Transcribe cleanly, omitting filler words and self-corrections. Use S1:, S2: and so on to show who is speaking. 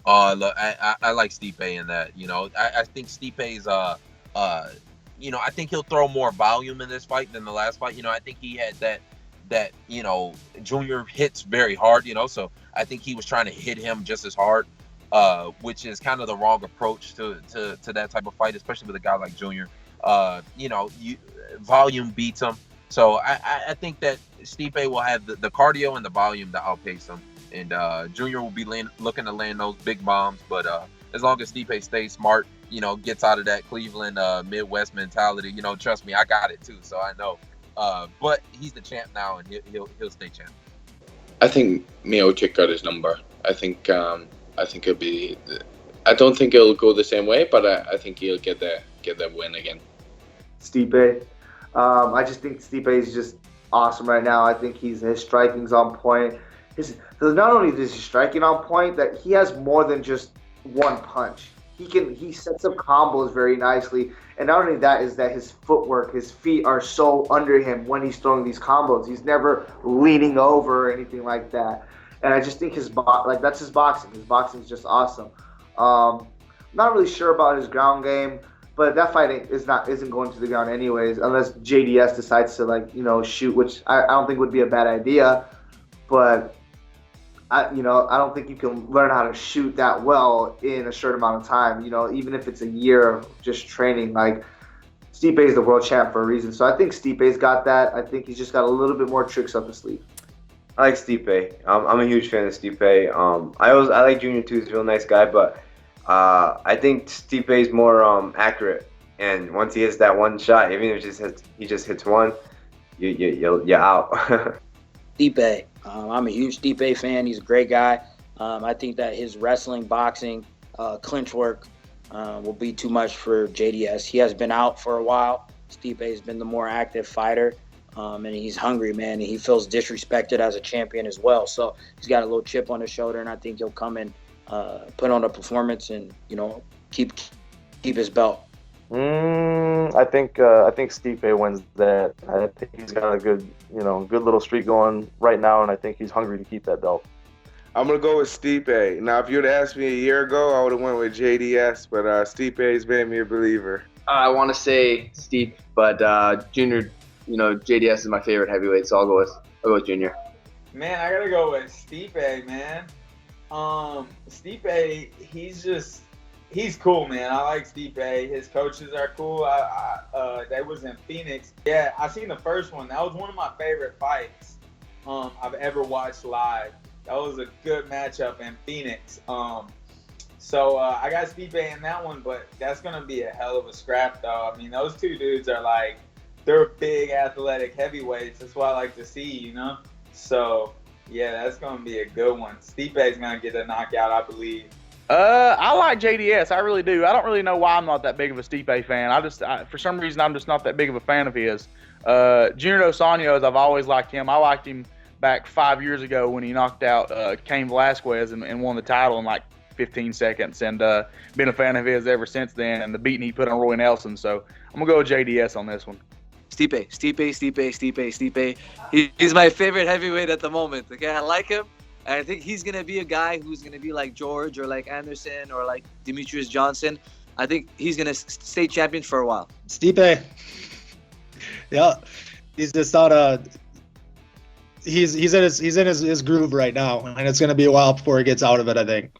S1: Look, I like Stipe in that. I think Stipe's I think he'll throw more volume in this fight than the last fight. I think he had that Junior hits very hard. So I think he was trying to hit him just as hard, which is kind of the wrong approach to that type of fight, especially with a guy like Junior. Volume beats him. So I think that Stipe will have the cardio and the volume to outpace him. And Junior will be looking to land those big bombs. But as long as Stipe stays smart, gets out of that Cleveland Midwest mentality, trust me, I got it too. So I know. But he's the champ now, and he'll stay champ.
S2: I think Miocic got his number. I think it'll be. I don't think it'll go the same way, but I think he'll get that win again.
S3: Stipe. I just think Stipe is just awesome right now. I think his striking's on point. Not only is his striking on point, that he has more than just one punch. He sets up combos very nicely, and not only that is that his footwork, his feet are so under him when he's throwing these combos. He's never leaning over or anything like that. And I just think that's his boxing. His boxing is just awesome. Not really sure about his ground game, but that fight isn't going to the ground anyways, unless JDS decides to shoot, which I don't think would be a bad idea. But I don't think you can learn how to shoot that well in a short amount of time. Even if it's a year of just training, Stipe is the world champ for a reason. So I think Stipe's got that. I think he's just got a little bit more tricks up his sleeve.
S4: I like Stipe. I'm a huge fan of Stipe. I like Junior too. He's a real nice guy, but I think Stipe is more accurate. And once he hits that one shot, even if he just hits one, you're out.
S5: Stipe. I'm a huge Stipe fan. He's a great guy. I think that his wrestling, boxing, clinch work will be too much for JDS. He has been out for a while. Stipe has been the more active fighter, and he's hungry, man. And he feels disrespected as a champion as well. So he's got a little chip on his shoulder, and I think he'll come and put on a performance and keep his belt.
S6: I think Stipe wins that. I think he's got a good little streak going right now, and I think he's hungry to keep that belt.
S7: I'm gonna go with Stipe. Now, if you'd asked me a year ago, I would have went with JDS, but Stipe's made me a believer.
S8: I want to say Stipe, but Junior, JDS is my favorite heavyweight, so I'll go with Junior.
S9: Man, I gotta go with Stipe, man. Stipe, he's cool, man. I like Stipe. His coaches are cool. That was in Phoenix. Yeah, I seen the first one. That was one of my favorite fights I've ever watched live. That was a good matchup in Phoenix. So I got Stipe in that one, but that's gonna be a hell of a scrap, though. I mean, those two dudes are they're big, athletic heavyweights. That's what I like to see, So yeah, that's gonna be a good one. Stipe's gonna get a knockout, I believe.
S10: I like JDS. I really do. I don't really know why I'm not that big of a Stipe fan. For some reason, I'm just not that big of a fan of his. Junior Dos Anjos, I've always liked him. I liked him back 5 years ago when he knocked out Cain Velasquez and won the title in 15 seconds. And been a fan of his ever since then, and the beating he put on Roy Nelson. So I'm going to go with JDS on this one.
S11: Stipe. He's my favorite heavyweight at the moment. Okay, I like him. And I think he's going to be a guy who's going to be like George or like Anderson or like Demetrius Johnson. I think he's going to stay champion for a while.
S12: Stipe. Yeah. He's just not he's in his groove right now, and it's going to be a while before he gets out of it, I think.